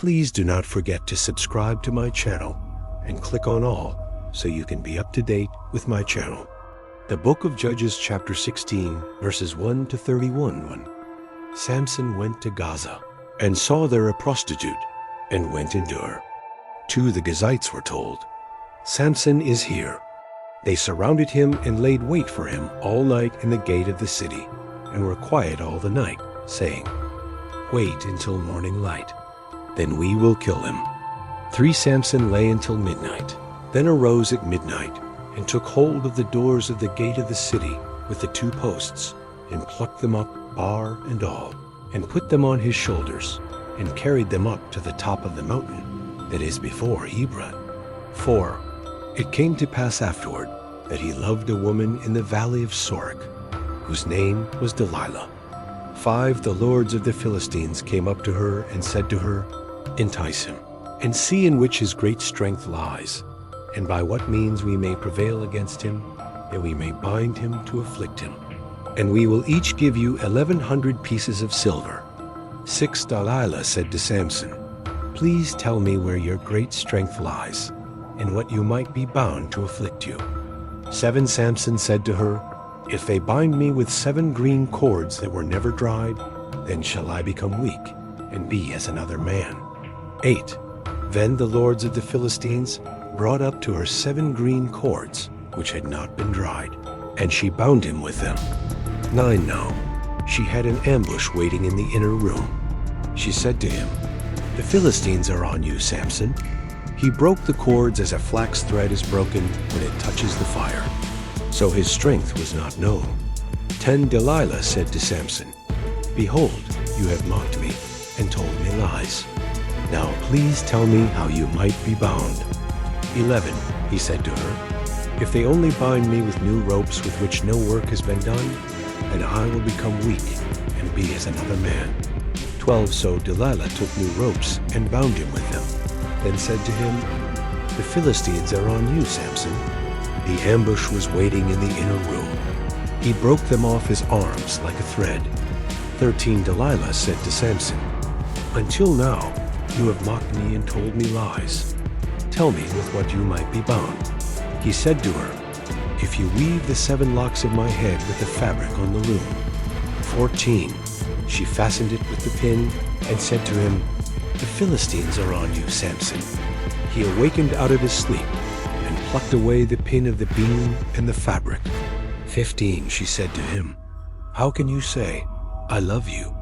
Please do not forget to subscribe to my channel and click on all so you can be up to date with my channel. The book of Judges chapter 16 verses 1 to 31. Samson went to Gaza and saw there a prostitute and went into her. 2 the Gazites were told, "Samson is here." They surrounded him and laid wait for him all night in the gate of the city and were quiet all the night, saying, "Wait until morning light, then we will kill him." 3 Samson lay until midnight, then arose at midnight and took hold of the doors of the gate of the city with the 2 posts and plucked them up, bar and all, and put them on his shoulders and carried them up to the top of the mountain that is before Hebron. 4 It came to pass afterward that he loved a woman in the valley of Sorek, whose name was Delilah. 5 The lords of the Philistines came up to her and said to her, "Entice him, and see in which his great strength lies, and by what means we may prevail against him, that we may bind him to afflict him. And we will each give you 1,100 pieces of silver." 6 Delilah said to Samson, "Please tell me where your great strength lies, and what you might be bound to afflict you." 7 Samson said to her, "If they bind me with 7 green cords that were never dried, then shall I become weak and be as another man." 8 Then the lords of the Philistines brought up to her 7 green cords which had not been dried, and she bound him with them. 9 Now she had an ambush waiting in the inner room. She said to him, "The Philistines are on you, Samson." He broke the cords as a flax thread is broken when it touches the fire. So his strength was not known. 10 Delilah said to Samson, "Behold, you have mocked me and told me lies. Now please tell me how you might be bound." 11 He said to her, "If they only bind me with new ropes with which no work has been done, then I will become weak and be as another man." 12 So Delilah took new ropes and bound him with them, then said to him, "The Philistines are on you, Samson." The ambush was waiting in the inner room. He broke them off his arms like a thread. 13 Delilah said to Samson, "Until now you have mocked me and told me lies. Tell me with what you might be bound." He said to her, "If you weave the 7 locks of my head with the fabric on the loom." 14 She fastened it with the pin and said to him, "The Philistines are on you, Samson." He awakened out of his sleep and plucked away the pin of the beam and the fabric. 15 She said to him, "How can you say, 'I love you,'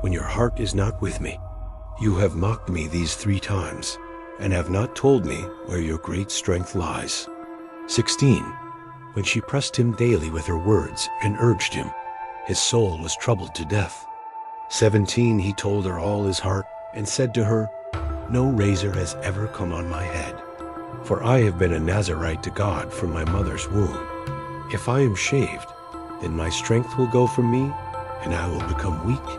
when your heart is not with me? You have mocked me these 3 times, and have not told me where your great strength lies." 16 When she pressed him daily with her words and urged him, his soul was troubled to death. 17 He told her all his heart and said to her, "No razor has ever come on my head, for I have been a Nazirite to God from my mother's womb. If I am shaved, then my strength will go from me, and I will become weak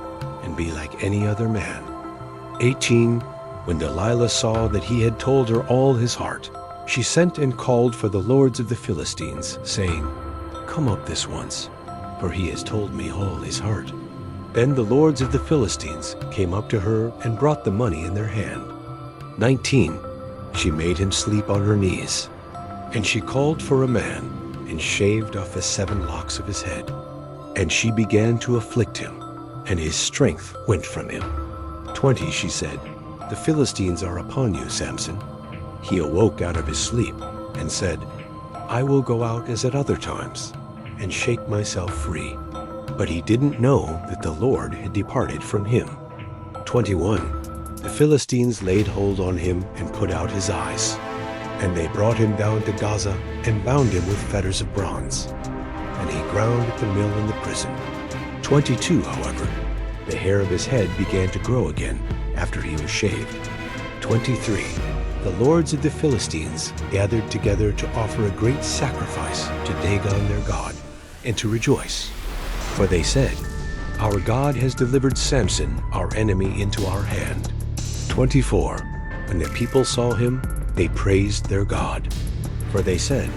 and be like any other man." 18 When Delilah saw that he had told her all his heart, she sent and called for the lords of the Philistines, saying, "Come up this once, for he has told me all his heart." Then the lords of the Philistines came up to her and brought the money in their hand. 19 She made him sleep on her knees, and she called for a man and shaved off the 7 locks of his head. And she began to afflict him, and his strength went from him. 20 She said, "The Philistines are upon you, Samson." He awoke out of his sleep and said, "I will go out as at other times and shake myself free." But he didn't know that the Lord had departed from him. 21 The Philistines laid hold on him and put out his eyes. And they brought him down to Gaza and bound him with fetters of bronze. And he ground at the mill in the prison. 22 However, the hair of his head began to grow again after he was shaved. 23 The lords of the Philistines gathered together to offer a great sacrifice to Dagon their god, and to rejoice. For they said, "Our God has delivered Samson, our enemy, into our hand." 24 When the people saw him, they praised their God. For they said,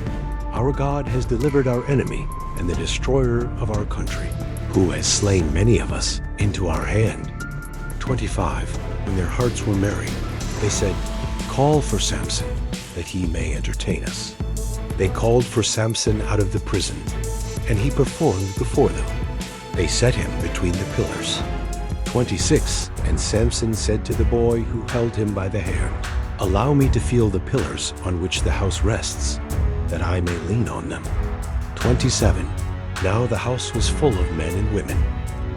"Our God has delivered our enemy and the destroyer of our country, who has slain many of us, into our hand." 25 When their hearts were merry, They said, "Call for Samson, that he may entertain us." They called for Samson out of the prison, and he performed before them. They set him between the pillars. 26. And Samson said to the boy who held him by the hair, "Allow me to feel the pillars on which the house rests, that I may lean on them." 27. Now the house was full of men and women,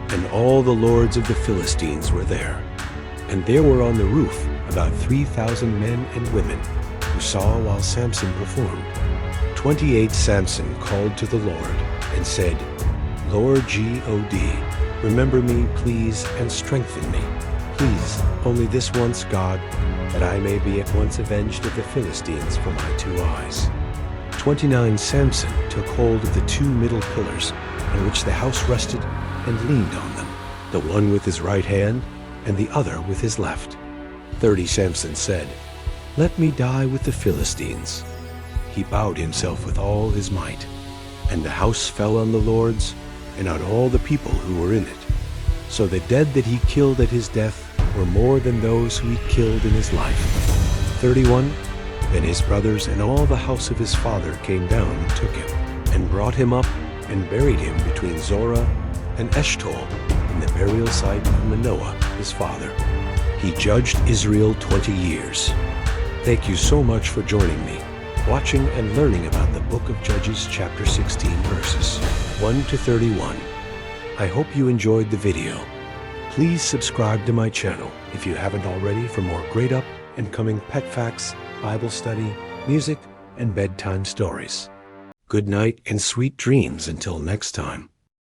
and all the lords of the Philistines were there. And there were on the roof about 3,000 men and women, who saw while Samson performed. 28. Samson called to the Lord and said, "Lord God, remember me, please, and strengthen me. Please, only this once, God, that I may be at once avenged of the Philistines for my 2 eyes." 29. Samson took hold of the 2 middle pillars on which the house rested and leaned on them, the one with his right hand and the other with his left. 30. Samson said, "Let me die with the Philistines." He bowed himself with all his might, and the house fell on the lords and on all the people who were in it. So the dead that he killed at his death were more than those who he killed in his life. 31. Then his brothers and all the house of his father came down and took him, and brought him up, and buried him between Zorah and Eshtaol in the burial site of Manoah his father. He judged Israel 20 years. Thank you so much for joining me, watching and learning about the book of Judges chapter 16 verses 1 to 31. I hope you enjoyed the video. Please subscribe to my channel if you haven't already for more great up and coming pet facts, Bible study, music, and bedtime stories. Good night and sweet dreams until next time.